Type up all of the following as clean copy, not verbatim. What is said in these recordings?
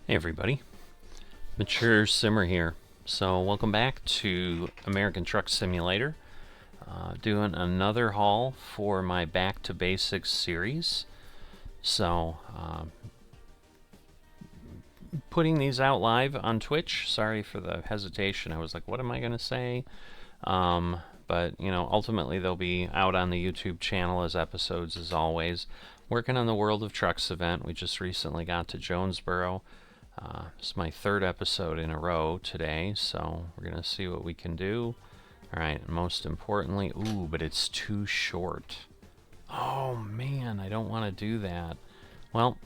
Hey everybody, Mature Simmer here. So welcome back to American Truck Simulator. Doing another haul for my Back to Basics series. So putting these out live on Twitch. Sorry for the hesitation. I was like, what am I going to say? But you know, ultimately they'll be out on the YouTube channel as episodes as always. Working on the World of Trucks event. We just recently got to Jonesboro. It's my third episode in a row today, so we're going to see what we can do. Alright, most importantly, but it's too short. Oh man, I don't want to do that. Well,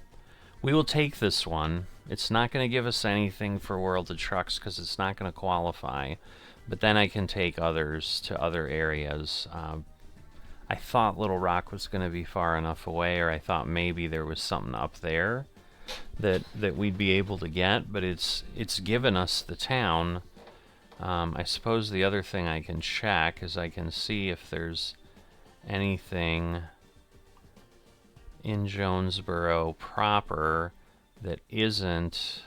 we will take this one. It's not going to give us anything for World of Trucks because it's not going to qualify, but then I can take others to other areas. I thought Little Rock was going to be far enough away, or I thought maybe there was something up there that we'd be able to get, but it's given us the town. I suppose the other thing I can check is I can see if there's anything in Jonesboro proper that isn't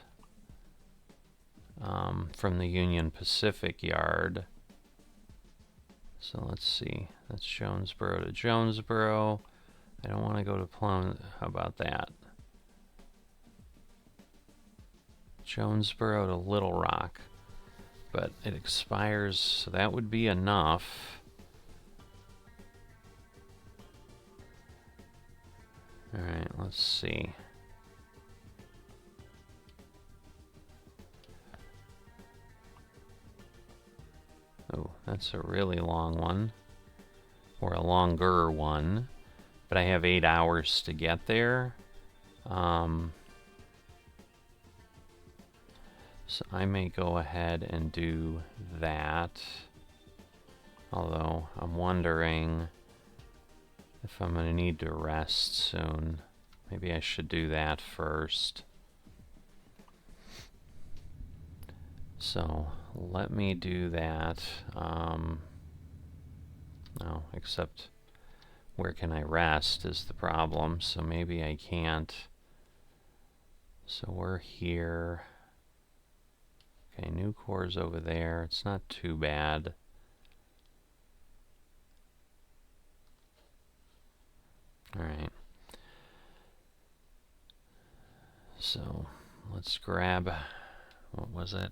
from the Union Pacific yard. So let's see. That's Jonesboro to Jonesboro. I don't want to go to Plum. How about that? Jonesboro to Little Rock, but it expires, so that would be enough. Alright, let's see. Oh, that's a really long one, or a longer one, but I have 8 hours to get there. So I may go ahead and do that. Although I'm wondering if I'm going to need to rest soon. Maybe I should do that first. So let me do that. No, except where can I rest is the problem. So maybe I can't. So we're here. Okay, new core's over there. It's not too bad. Alright. So, let's grab... What was it?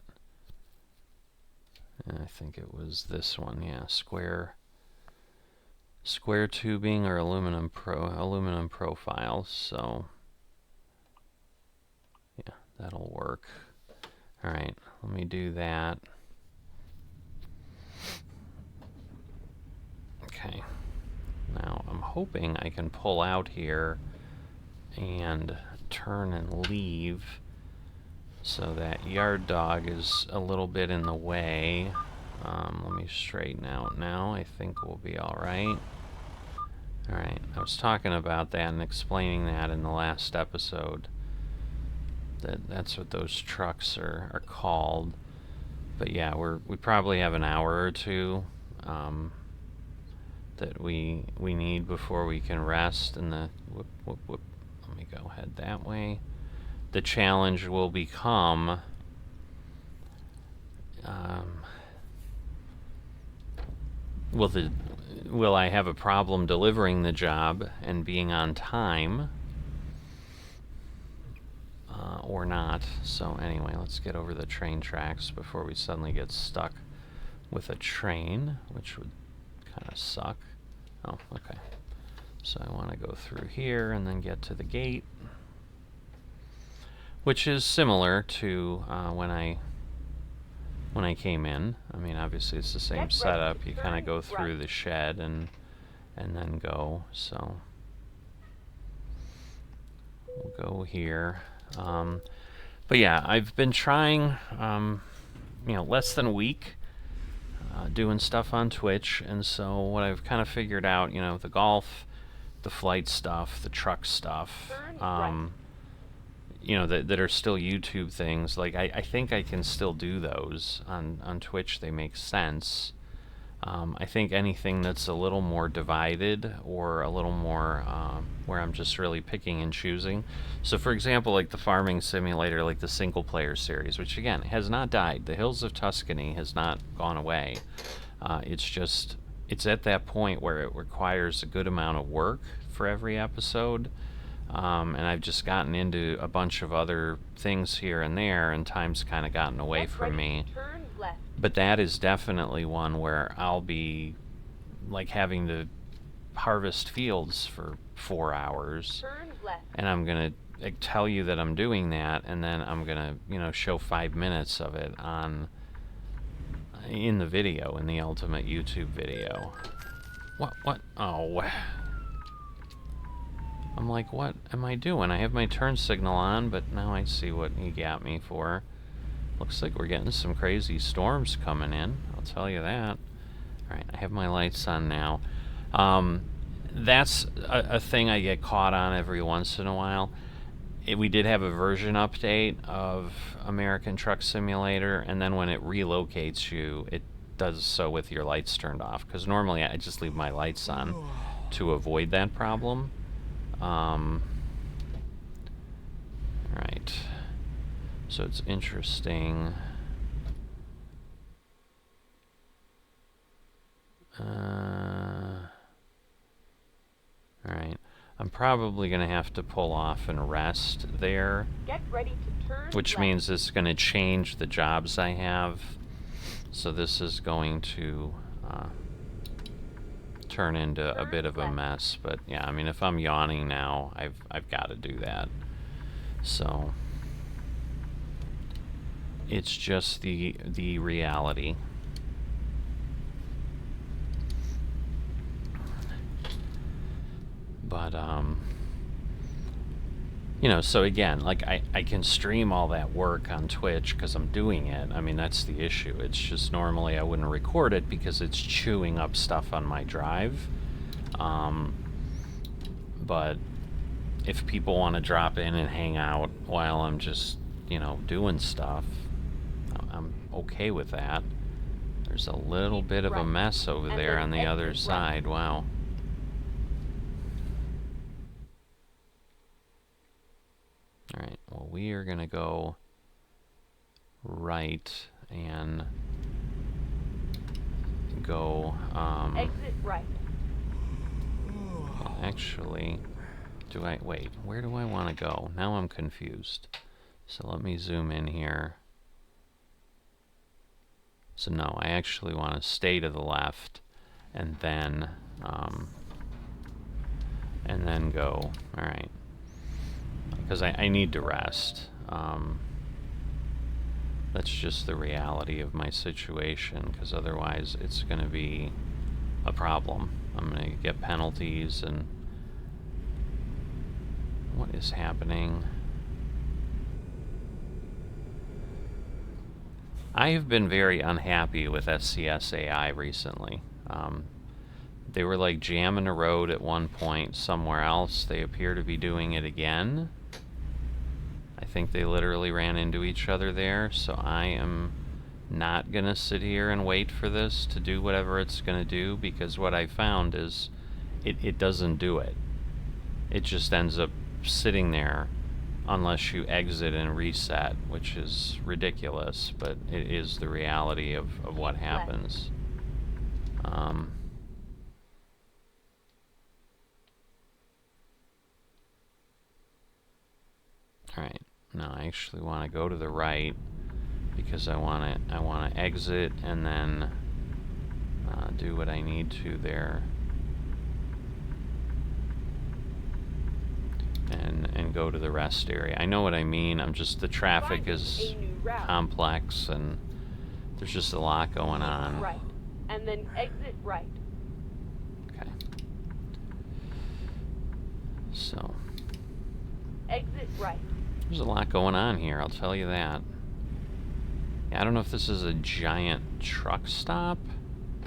I think it was this one, yeah. Square tubing or aluminum profile. So, yeah, that'll work. Alright, let me do that. Okay. Now, I'm hoping I can pull out here and turn and leave so that yard dog is a little bit in the way. Let me straighten out now. I think we'll be alright. Alright, I was talking about that and explaining that in the last episode. That's what those trucks are called. But yeah, we probably have an hour or two that we need before we can rest. And the let me go ahead that way. The challenge will become will I have a problem delivering the job and being on time? Or not. So anyway, let's get over the train tracks before we suddenly get stuck with a train, which would kind of suck. Oh, okay. So I want to go through here and then get to the gate, which is similar to when I came in. I mean, obviously it's the same setup. You kind of go through the shed and then go. So we'll go here. But yeah, I've been trying, less than a week, doing stuff on Twitch, and so what I've kind of figured out, the golf, the flight stuff, the truck stuff, that are still YouTube things, like I think I can still do those on Twitch. They make sense. I think anything that's a little more divided or a little more where I'm just really picking and choosing. So for example, like the farming simulator, like the single player series, which again has not died. The Hills of Tuscany has not gone away. It's at that point where it requires a good amount of work for every episode. And I've just gotten into a bunch of other things here and there, and time's kind of gotten away from me. But that is definitely one where I'll be like having to harvest fields for 4 hours, and I'm gonna tell you that I'm doing that, and then I'm gonna show 5 minutes of it in the video, in the ultimate YouTube video. What? Oh. I'm like, what am I doing? I have my turn signal on, but now I see what he got me for. Looks like we're getting some crazy storms coming in, I'll tell you that. Alright, I have my lights on now. That's a thing I get caught on every once in a while. We did have a version update of American Truck Simulator, and then when it relocates you, it does so with your lights turned off, because normally I just leave my lights on to avoid that problem. Right. So it's interesting. Alright. I'm probably going to have to pull off and rest there. Get ready to turn which left. means it's going to change the jobs I have. So this is going to turn into a bit of a mess. But yeah, I mean, if I'm yawning now, I've got to do that. So it's just the reality. But you know, so again, like I can stream all that work on Twitch because I'm doing it. I mean, that's the issue. It's just normally I wouldn't record it because it's chewing up stuff on my drive. But if people want to drop in and hang out while I'm just, you know, doing stuff, I'm okay with that. There's a little bit of a mess over there on the other side. Wow. Alright, well, we are going to go right and go, exit right. Actually, wait, where do I want to go? Now I'm confused. So let me zoom in here. So no, I actually want to stay to the left and then go. Alright. Because I need to rest. That's just the reality of my situation, because otherwise it's going to be a problem. I'm going to get penalties, and what is happening? I have been very unhappy with SCS AI recently. They were like jamming a road at one point somewhere else. They appear to be doing it again. I think they literally ran into each other there, so I am not gonna sit here and wait for this to do whatever it's gonna do, because what I found is it doesn't do it. It just ends up sitting there unless you exit and reset, which is ridiculous, but it is the reality of what happens. Alright, now I actually want to go to the right because I want to exit and then do what I need to there, and go to the rest area. I know what I mean. I'm just, the traffic is complex and there's just a lot going on. Right, and then exit right. Okay. So exit right. There's a lot going on here, I'll tell you that. Yeah, I don't know if this is a giant truck stop.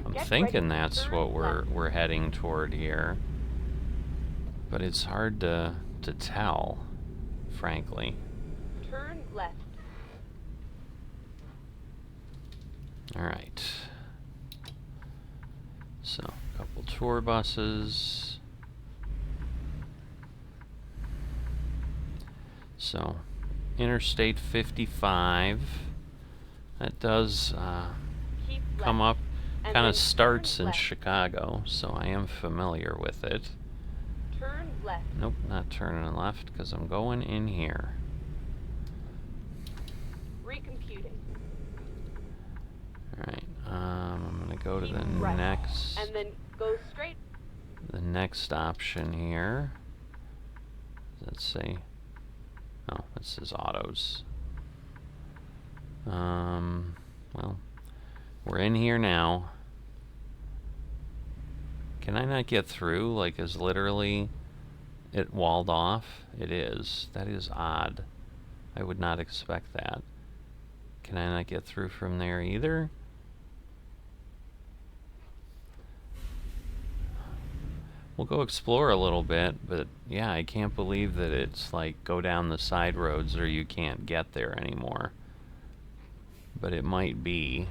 I'm thinking that's what we're heading toward here, but it's hard to tell, frankly. Turn left. All right. tour buses. So, Interstate 55. That does Keep come left. up, And kind then of starts turn in left. Chicago, so I am familiar with it. Turn left. Nope, not turning left, because I'm going in here. Recomputing. Alright, I'm going to go to Keep the right. next... And then go straight. The next option here. Let's see. Oh, it says autos. Well, we're in here now. Can I not get through? Like, is literally it walled off? It is. That is odd. I would not expect that. Can I not get through from there either? We'll go explore a little bit, but yeah, I can't believe that it's like go down the side roads or you can't get there anymore. But it might be,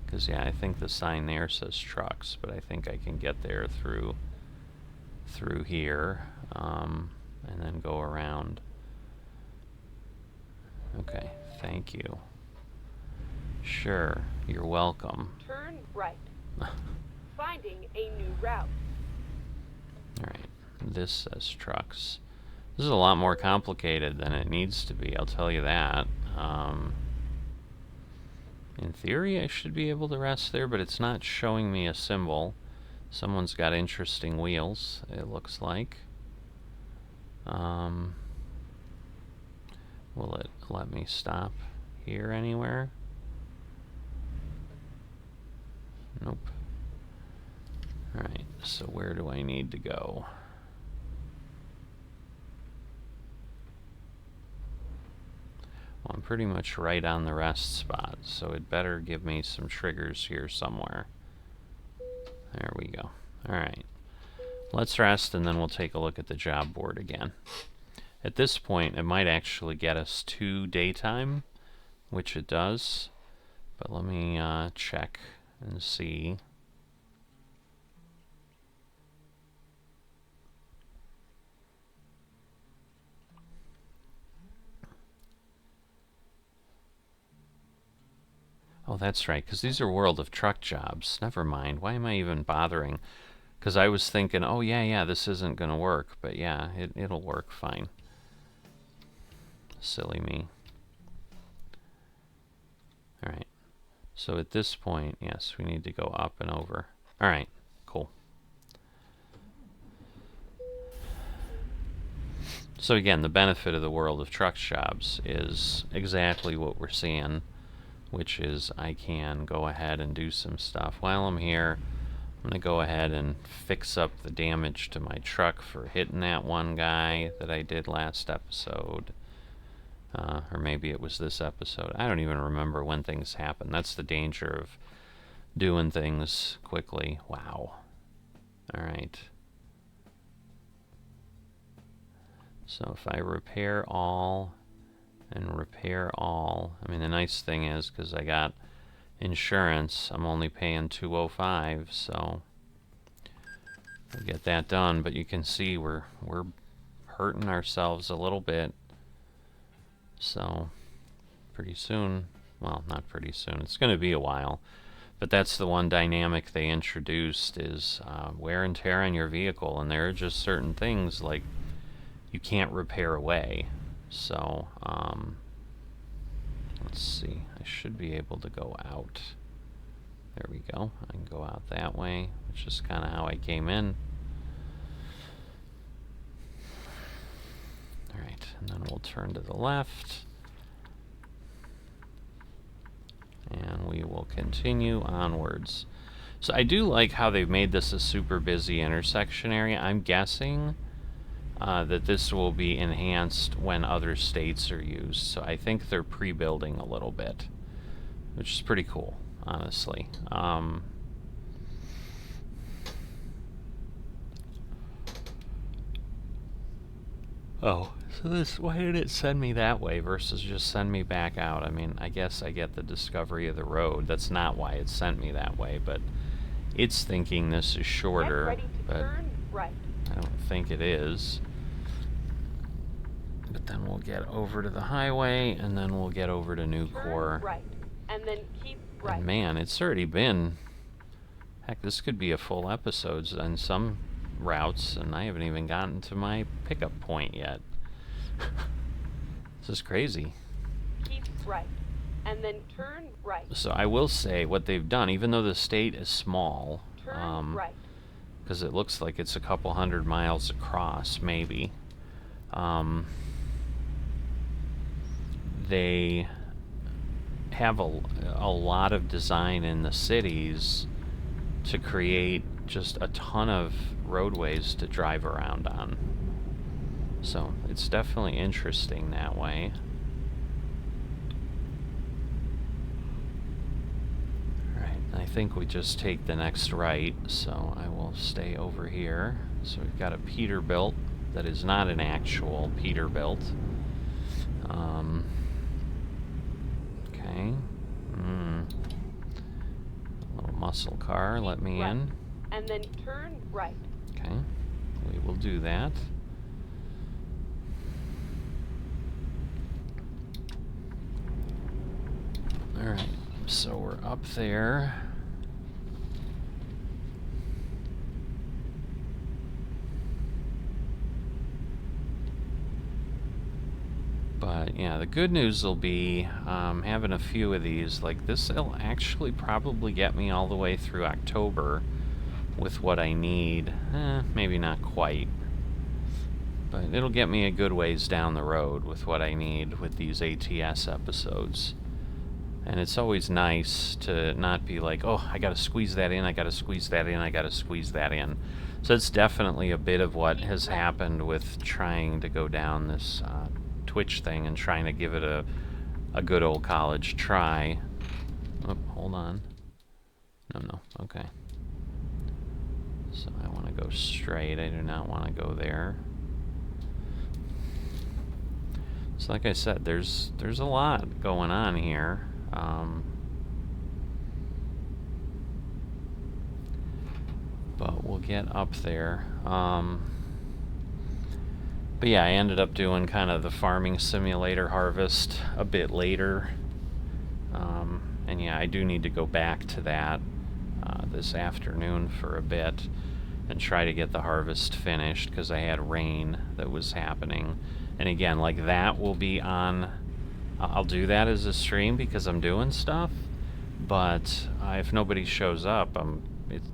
because yeah, I think the sign there says trucks, but I think I can get there through here, and then go around. Okay, thank you. Sure, you're welcome. Turn right. Finding a new route. Alright, this says trucks. This is a lot more complicated than it needs to be, I'll tell you that. In theory, I should be able to rest there, but it's not showing me a symbol. Someone's got interesting wheels, it looks like. Will it let me stop here anywhere? Nope. Alright, so where do I need to go? Well, I'm pretty much right on the rest spot, so it better give me some triggers here somewhere. There we go. Alright. Let's rest and then we'll take a look at the job board again. At this point, it might actually get us to daytime, which it does. But let me check and see. Oh, that's right, because these are World of Truck jobs. Never mind. Why am I even bothering? Because I was thinking, oh, yeah, this isn't going to work. But yeah, it'll work fine. Silly me. Alright. So at this point, yes, we need to go up and over. Alright, cool. So again, the benefit of the World of Truck jobs is exactly what we're seeing, which is I can go ahead and do some stuff. While I'm here, I'm going to go ahead and fix up the damage to my truck for hitting that one guy that I did last episode. Or maybe it was this episode. I don't even remember when things happen. That's the danger of doing things quickly. Wow. Alright. So if I repair all and repair all, I mean the nice thing is because I got insurance, I'm only paying $205, so we'll get that done. But you can see we're hurting ourselves a little bit. So pretty soon, well, not pretty soon, it's going to be a while, but that's the one dynamic they introduced is wear and tear on your vehicle, and there are just certain things like you can't repair away. So let's see, I should be able to go out. There we go. I can go out that way, which is kind of how I came in. Alright, and then we'll turn to the left. And we will continue onwards. So I do like how they've made this a super busy intersection area. I'm guessing that this will be enhanced when other states are used. So I think they're pre-building a little bit, which is pretty cool, honestly. Oh, so this, why did it send me that way versus just send me back out? I mean, I guess I get the discovery of the road. That's not why it sent me that way, but it's thinking this is Get shorter, ready to but turn right. I don't think it is. But then we'll get over to the highway, and then we'll get over to New Turn Core. right, and then keep right. And man, it's already been... Heck, this could be a full episode on some routes, and I haven't even gotten to my pickup point yet. This is crazy. Keep right, and then turn right. So I will say what they've done, even though the state is small, Turn right. because it looks like it's a couple 100 miles across, maybe. They have a lot of design in the cities to create just a ton of roadways to drive around on. So it's definitely interesting that way. Alright, I think we just take the next right, so I will stay over here. So we've got a Peterbilt that is not an actual Peterbilt. Okay. A little muscle car, let me right, in. and then turn right. Okay, we will do that. Alright, so we're up there. But yeah, the good news will be having a few of these. Like this will actually probably get me all the way through October with what I need. Maybe not quite. But it'll get me a good ways down the road with what I need with these ATS episodes. And it's always nice to not be like, oh, I gotta squeeze that in, I gotta squeeze that in, I gotta squeeze that in. So it's definitely a bit of what has happened with trying to go down this Twitch thing and trying to give it a good old college try. Oh, hold on. No, okay. So I want to go straight, I do not want to go there. So like I said, there's a lot going on here. But we'll get up there. But yeah, I ended up doing kind of the farming simulator harvest a bit later. And yeah, I do need to go back to that this afternoon for a bit and try to get the harvest finished because I had rain that was happening. And again, like that will be on... I'll do that as a stream because I'm doing stuff. But if nobody shows up,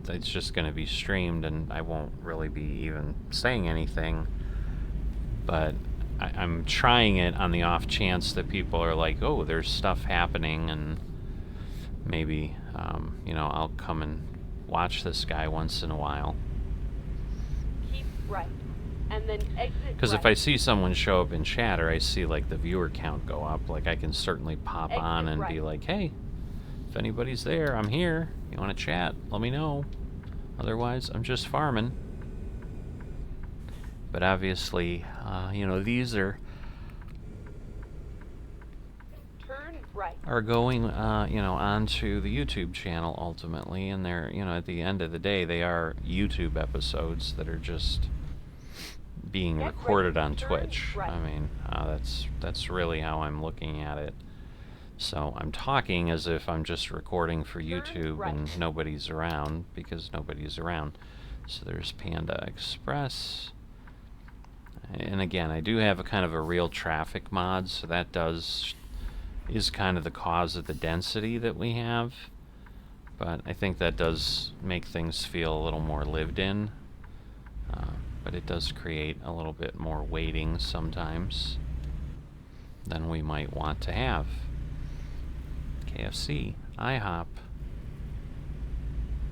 it's just going to be streamed and I won't really be even saying anything. But I'm trying it on the off chance that people are like, oh, there's stuff happening, and maybe, I'll come and watch this guy once in a while. Keep right, and then exit Because right. if I see someone show up in chat or I see, like, the viewer count go up, like, I can certainly pop Exit on and right. be like, hey, if anybody's there, I'm here. You want to chat? Let me know. Otherwise, I'm just farming. But obviously, these are Turn right. going, onto the YouTube channel ultimately, and they're, at the end of the day, they are YouTube episodes that are just being Get recorded ready on to turn Twitch. right. I mean, that's really how I'm looking at it. So I'm talking as if I'm just recording for YouTube right. and nobody's around, because nobody's around. So there's Panda Express. And again, I do have a kind of a real traffic mod, so that is kind of the cause of the density that we have. But I think that does make things feel a little more lived in. But it does create a little bit more waiting sometimes than we might want to have. KFC, IHOP.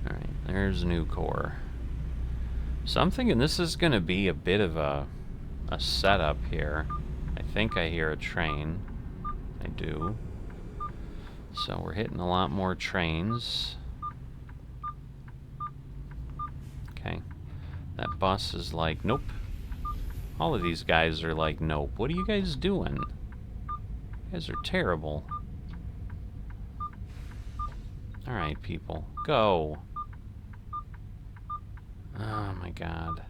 Alright, there's New Core. So I'm thinking this is going to be a bit of a setup here. I think I hear a train. I do. So we're hitting a lot more trains. Okay. That bus is like, nope. All of these guys are like, nope. What are you guys doing? You guys are terrible. Alright, people. Go. Oh my god.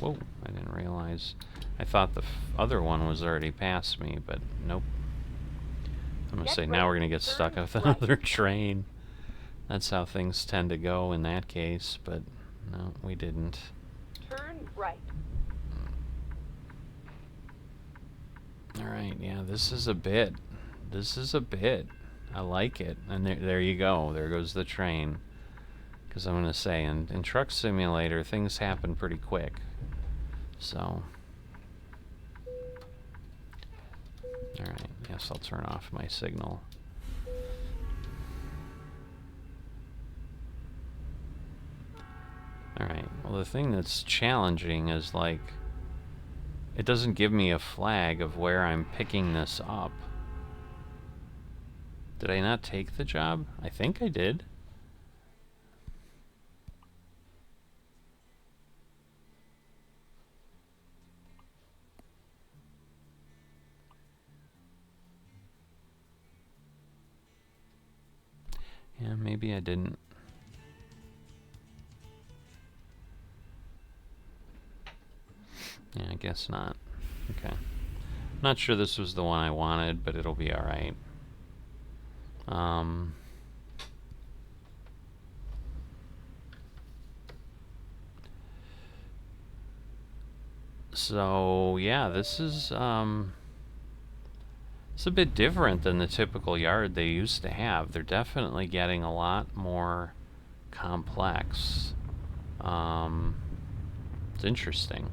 Whoa, I didn't realize. I thought the other one was already past me, but nope. I'm gonna say now we're gonna get stuck with another train. That's how things tend to go in that case, but no, we didn't. Turn right. Alright, yeah, this is a bit. This is a bit. I like it. And there you go. There goes the train. Because I'm going to say, in Truck Simulator, things happen pretty quick. So. Alright, yes, I'll turn off my signal. Alright, well, the thing that's challenging is, like, it doesn't give me a flag of where I'm picking this up. Did I not take the job? I think I did. Yeah, maybe I didn't. Yeah, I guess not. Okay. Not sure this was the one I wanted, but it'll be alright. So, yeah, this is, it's a bit different than the typical yard they used to have. They're definitely getting a lot more complex. It's interesting.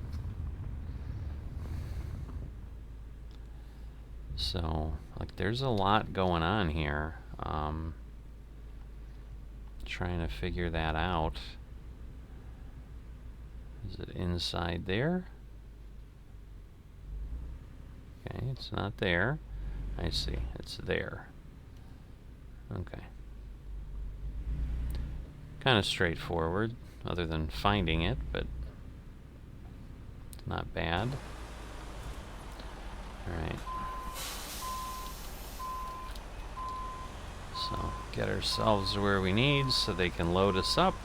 So, like, there's a lot going on here. Trying to figure that out. Is it inside there? Okay, it's not there. I see, it's there. Okay. Kind of straightforward, other than finding it, but it's not bad. Alright. So, get ourselves where we need so they can load us up.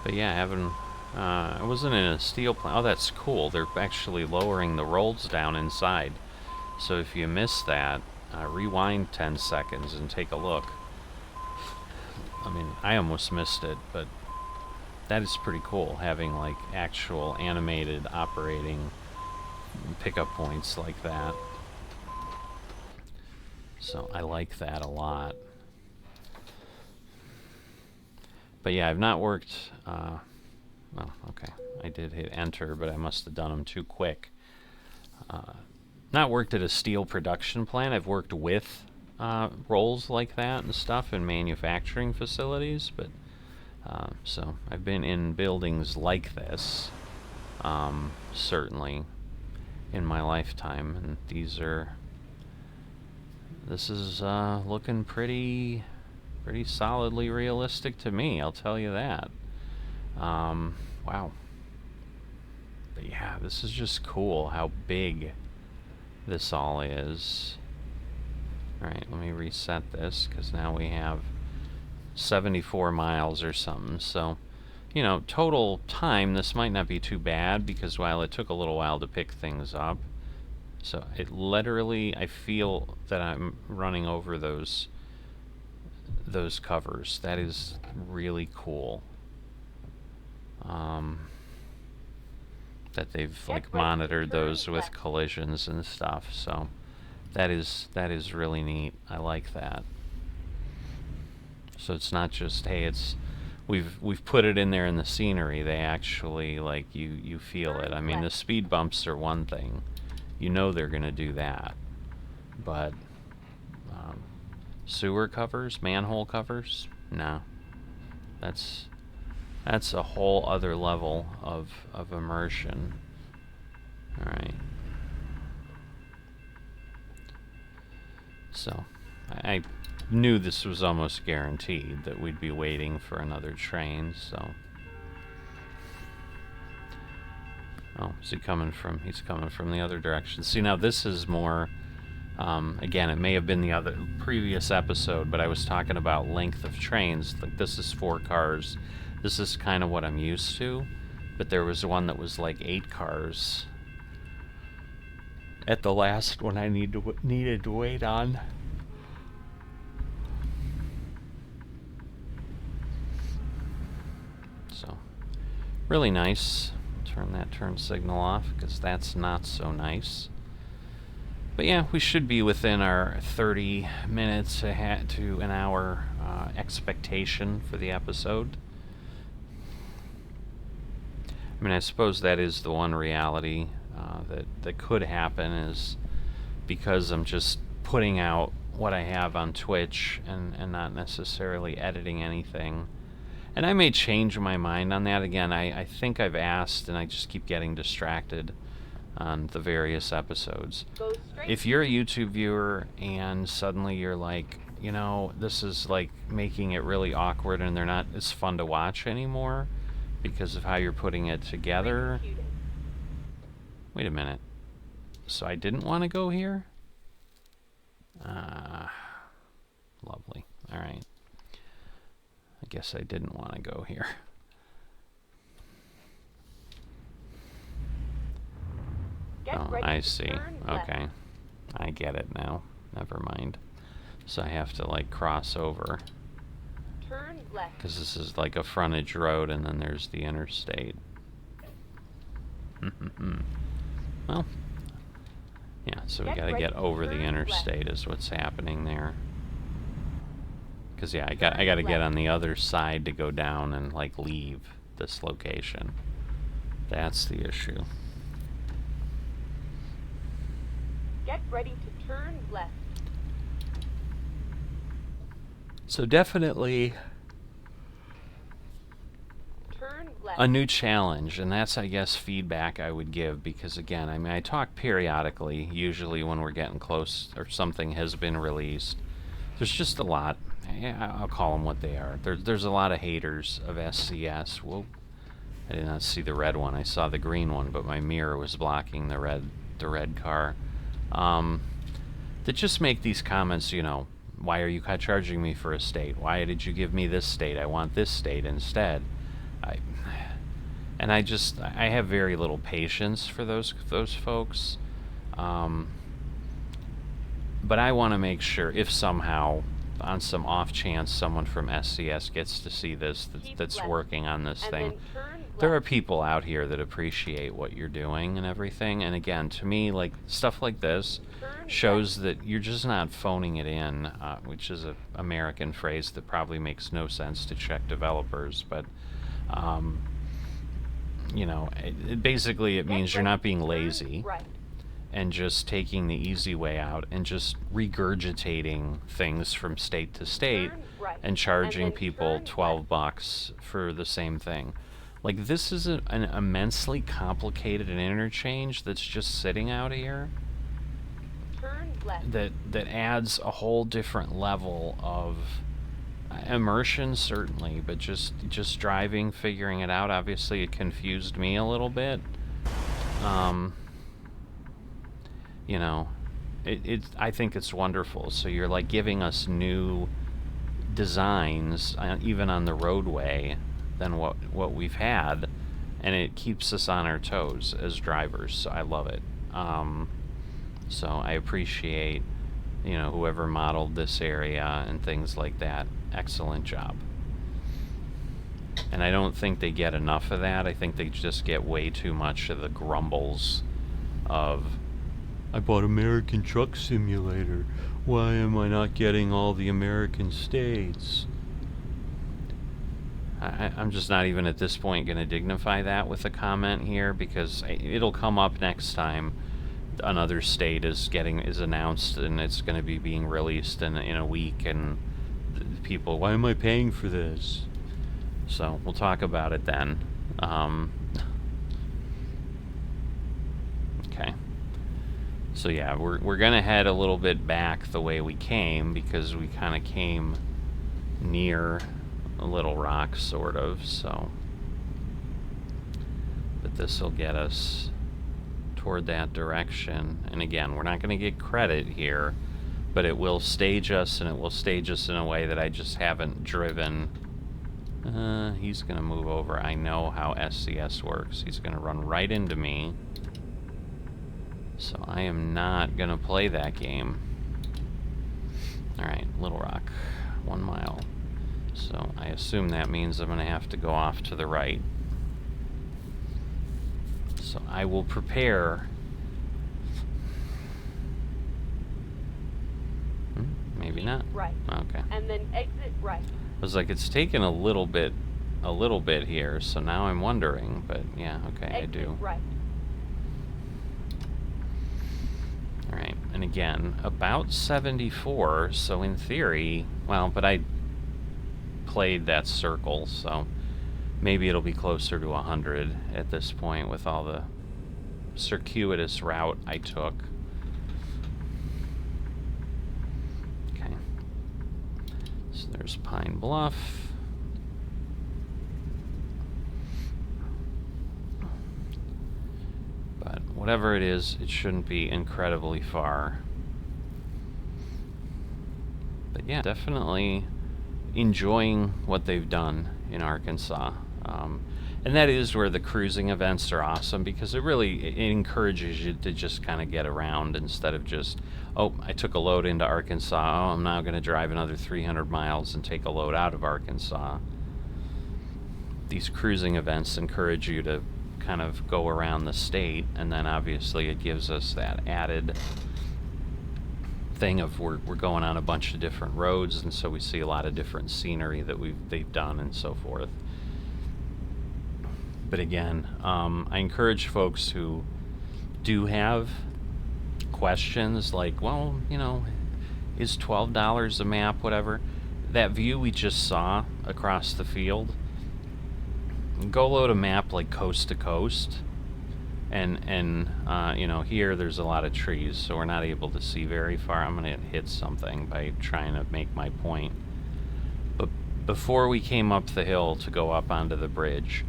But yeah, having... I wasn't in a steel plant. Oh, that's cool. They're actually lowering the rolls down inside. So if you miss that, rewind 10 seconds and take a look. I mean, I almost missed it, but that is pretty cool, having like actual animated operating pickup points like that. So I like that a lot. But yeah, I've not worked... well, okay. I did hit enter, but I must have done them too quick. Not worked at a steel production plant. I've worked with rolls like that and stuff in manufacturing facilities, but so I've been in buildings like this, certainly in my lifetime, and this is looking pretty solidly realistic to me, I'll tell you that. Wow. But yeah, this is just cool how big this all is. Alright, let me reset this, because now we have 74 miles or something. So, you know, total time, this might not be too bad, because while it took a little while to pick things up, so it literally, I feel that I'm running over those covers. That is really cool. That they've like monitored those with collisions and stuff, so that is really neat. I like that. So it's not just, hey, it's we've put it in there in the scenery. They actually, like, you feel it. I mean, the speed bumps are one thing, you know they're gonna do that, but sewer covers, manhole covers, no, that's a whole other level of immersion. Alright. So, I knew this was almost guaranteed that we'd be waiting for another train, so... Oh, is he coming from... He's coming from the other direction. See, now this is more Again, it may have been the other previous episode, but I was talking about length of trains. Like, this is 4 cars. This is kind of what I'm used to, but there was one that was like 8 cars at the last one I needed to wait on. So, really nice. Turn that turn signal off, because that's not so nice. But yeah, we should be within our 30 minutes to an hour expectation for the episode. I mean, I suppose that is the one reality that could happen, is because I'm just putting out what I have on Twitch and not necessarily editing anything. And I may change my mind on that. Again, I think I've asked, and I just keep getting distracted on the various episodes. If you're a YouTube viewer and suddenly you're like, you know, this is like making it really awkward and they're not as fun to watch anymore because of how you're putting it together. Wait a minute. So I didn't want to go here? Lovely. Alright. I guess I didn't want to go here. Oh, I see. Okay. I get it now. Never mind. So I have to, like, cross over. Turn left. Because this is like a frontage road, and then there's the interstate. Well, yeah, so we gotta get over the interstate is what's happening there. Because, yeah, I gotta get on the other side to go down and, like, leave this location. That's the issue. Get ready to turn left. So definitely Turn left. a new challenge, and that's, I guess, feedback I would give, because, again, I mean, I talk periodically, usually when we're getting close or something has been released. There's just a lot. I'll call them what they are. There's a lot of haters of SCS. Whoa. I did not see the red one. I saw the green one, but my mirror was blocking the red car. That just make these comments, you know, why are you charging me for a state? Why did you give me this state? I want this state instead. I have very little patience for those folks. But I want to make sure, if somehow, on some off chance, someone from SCS gets to see this, that's working on this thing, there are people out here that appreciate what you're doing and everything. And again, to me, like, stuff like this shows that you're just not phoning it in, which is an American phrase that probably makes no sense to Czech developers, but you know, basically it means you're not being lazy and just taking the easy way out and just regurgitating things from state to state and charging people $12 for the same thing. Like, this is an immensely complicated interchange that's just sitting out here that adds a whole different level of immersion, certainly, but just driving, figuring it out. Obviously, it confused me a little bit. You know, I think it's wonderful. So you're, like, giving us new designs, even on the roadway, than what we've had, and it keeps us on our toes as drivers. So I love it. So I appreciate, you know, whoever modeled this area and things like that. Excellent job. And I don't think they get enough of that. I think they just get way too much of the grumbles of, I bought American Truck Simulator. Why am I not getting all the American states? I'm just not even at this point going to dignify that with a comment here, because it'll come up next time another state is announced and it's going to be being released in a week, and people, why am I paying for this? So we'll talk about it then. Okay. So yeah, we're going to head a little bit back the way we came, because we kind of came near Little Rock, sort of, so. But this will get us toward that direction. And again, we're not going to get credit here, but it will stage us, and it will stage us in a way that I just haven't driven. He's going to move over. I know how SCS works. He's going to run right into me. So I am not going to play that game. Alright, Little Rock. 1 mile. So I assume that means I'm going to have to go off to the right. So I will prepare. Maybe not. Right. Okay. And then exit right. I was like, it's taken a little bit here, so now I'm wondering, but yeah, okay, Exit I do. Right. Alright, and again, about 74, so in theory, well, but I played that circle, so maybe it'll be closer to 100 at this point with all the circuitous route I took. Okay. So there's Pine Bluff. But whatever it is, it shouldn't be incredibly far. But yeah, definitely enjoying what they've done in Arkansas. And that is where the cruising events are awesome, because it encourages you to just kind of get around instead of just, oh, I took a load into Arkansas, oh, I'm now going to drive another 300 miles and take a load out of Arkansas. These cruising events encourage you to kind of go around the state, and then obviously it gives us that added thing of we're going on a bunch of different roads, and so we see a lot of different scenery that they've done and so forth. But again, I encourage folks who do have questions like, well, you know, is $12 a map, whatever. That view we just saw across the field, go load a map like coast to coast, and you know, here there's a lot of trees, so we're not able to see very far. I'm going to hit something by trying to make my point. But before we came up the hill to go up onto the bridge,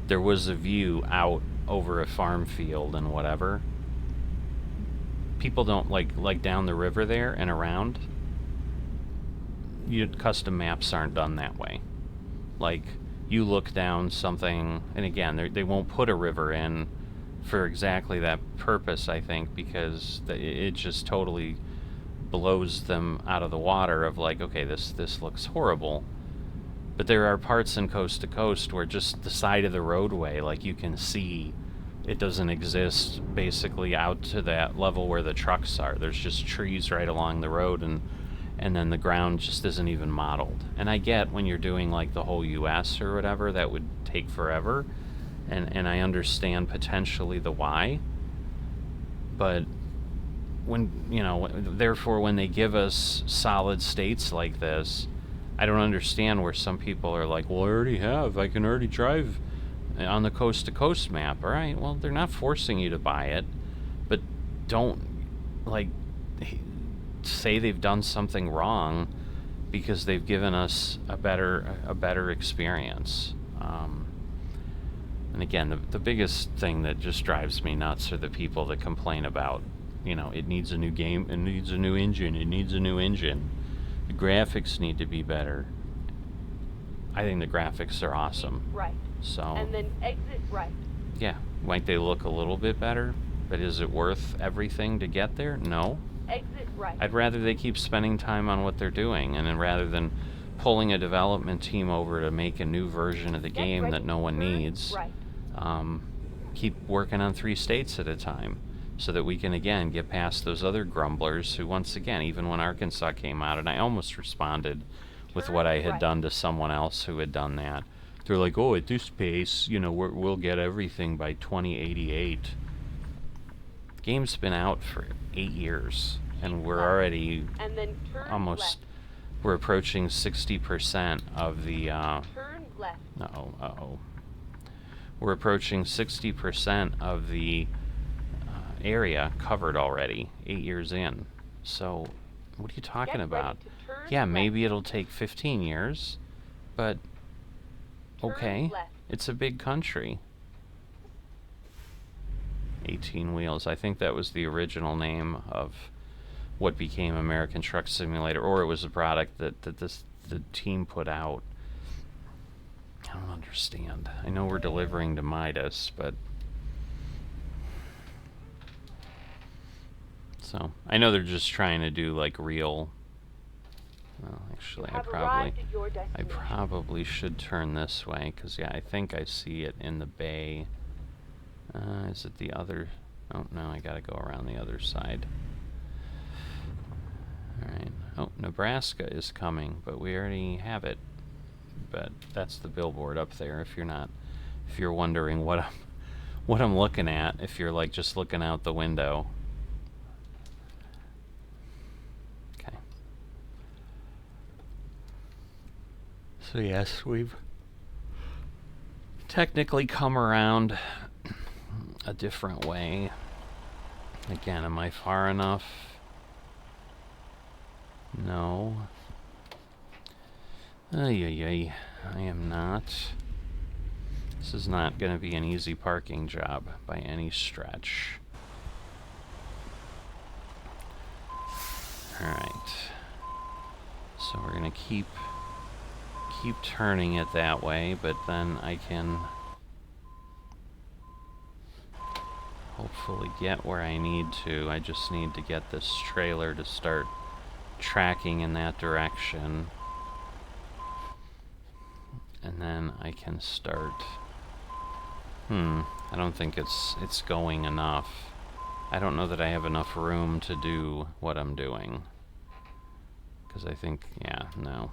there was a view out over a farm field and whatever. People don't like down the river there and around. Custom maps aren't done that way. Like, you look down something, and again, they won't put a river in for exactly that purpose, I think, because it just totally blows them out of the water of like, okay, this looks horrible. But there are parts in coast to coast where just the side of the roadway, like, you can see it doesn't exist basically out to that level where the trucks are. There's just trees right along the road, and then the ground just isn't even modeled. And I get when you're doing like the whole US or whatever, that would take forever, and I understand potentially the why. But when, you know, therefore when they give us solid states like this, I don't understand where some people are like, well, I can already drive on the coast to coast map. All right, well, they're not forcing you to buy it, but don't like say they've done something wrong because they've given us a better experience. And again, the biggest thing that just drives me nuts are the people that complain about, you know, it needs a new game, it needs a new engine, it needs a new engine. The graphics need to be better. I think the graphics are awesome. Right. So. And then exit right. Yeah, might they look a little bit better, but is it worth everything to get there? No. Exit right. I'd rather they keep spending time on what they're doing, and then rather than pulling a development team over to make a new version of the game that no one needs, right. Keep working on 3 states at a time, so that we can again get past those other grumblers who, once again, even when Arkansas came out, and I almost responded with what I had done to someone else who had done that. They're like, oh, at this pace, you know, we'll get everything by 2088. The game's been out for 8 years, and we're already almost, we're approaching 60% of the, turn left. We're approaching 60% of the area covered already, 8 years in. So, what are you talking about? Yeah, maybe it'll take 15 years, but okay, it's a big country. 18 wheels. I think that was the original name of what became American Truck Simulator, or it was a product that the team put out. I don't understand. I know we're delivering to Midas, but so I know they're just trying to do like real. Well, actually, I probably should turn this way, because yeah, I think I see it in the bay. Is it the other? Oh no, I gotta go around the other side. Alright. Oh, Nebraska is coming, but we already have it. But that's the billboard up there, if you're wondering what I'm looking at, if you're like just looking out the window. Okay. So yes, we've technically come around a different way. Again, am I far enough? No. Ay, I am not. This is not going to be an easy parking job by any stretch. Alright. So we're going to keep turning it that way, but then I can hopefully get where I need to. I just need to get this trailer to start tracking in that direction, and then I can start. I don't think it's going enough. I don't know that I have enough room to do what I'm doing, because I think, yeah, no,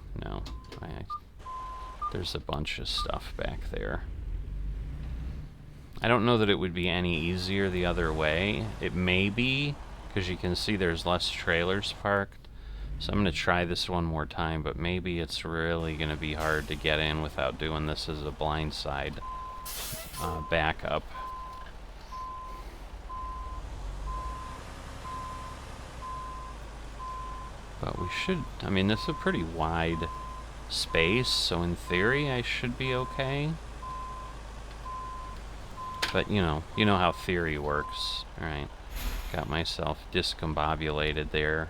there's a bunch of stuff back there. I don't know that it would be any easier the other way. It may be, because you can see there's less trailers parked. So I'm going to try this one more time, but maybe it's really going to be hard to get in without doing this as a blindside backup. But we should, I mean, this is a pretty wide space, so in theory I should be okay. But you know how theory works. Alright, got myself discombobulated there.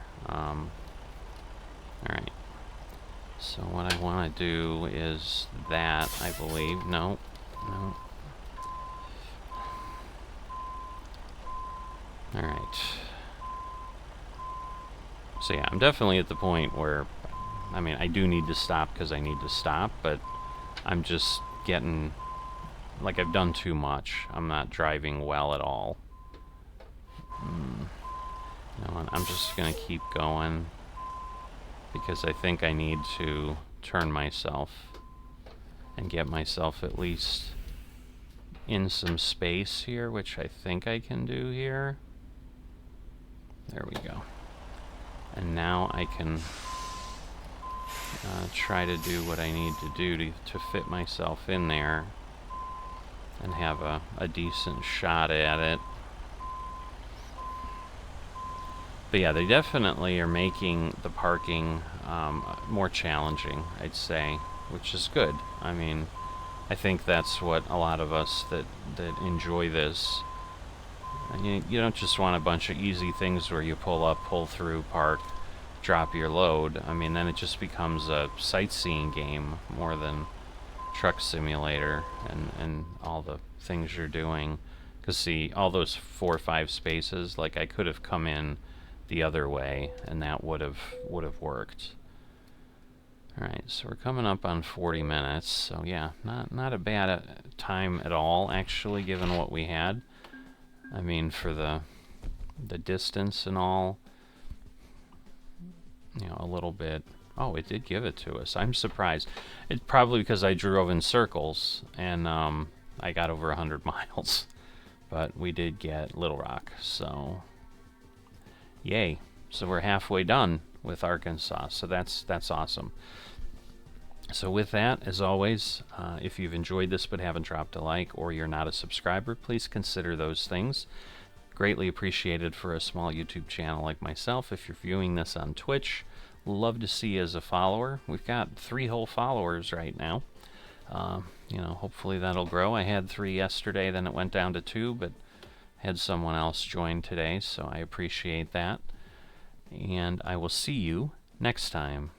Alright, so what I want to do is that, I believe. No. Alright. So yeah, I'm definitely at the point where, I mean, I do need to stop because I need to stop, but I'm just getting, like, I've done too much. I'm not driving well at all. No, I'm just going to keep going, because I think I need to turn myself and get myself at least in some space here, which I think I can do here. There we go. And now I can try to do what I need to do to fit myself in there and have a decent shot at it. But yeah, they definitely are making the parking more challenging, I'd say, which is good. I mean, I think that's what a lot of us that enjoy this. You don't just want a bunch of easy things where you pull up, pull through, park, drop your load. I mean, then it just becomes a sightseeing game more than Truck Simulator and all the things you're doing. Because see, all those 4 or 5 spaces, like, I could have come in the other way and that would have worked. Alright, so we're coming up on 40 minutes, so yeah, not a bad time at all, actually, given what we had. I mean, for the distance and all, you know, a little bit. Oh, it did give it to us. I'm surprised. It's probably because I drove in circles and I got over 100 miles. But we did get Little Rock, so yay. So we're halfway done with Arkansas, so that's awesome. So with that, as always, if you've enjoyed this but haven't dropped a like, or you're not a subscriber, please consider those things. Greatly appreciated for a small YouTube channel like myself. If you're viewing this on Twitch, love to see you as a follower. We've got 3 whole followers right now. You know, hopefully that'll grow. I had 3 yesterday, then it went down to 2, but had someone else join today, so I appreciate that. And I will see you next time.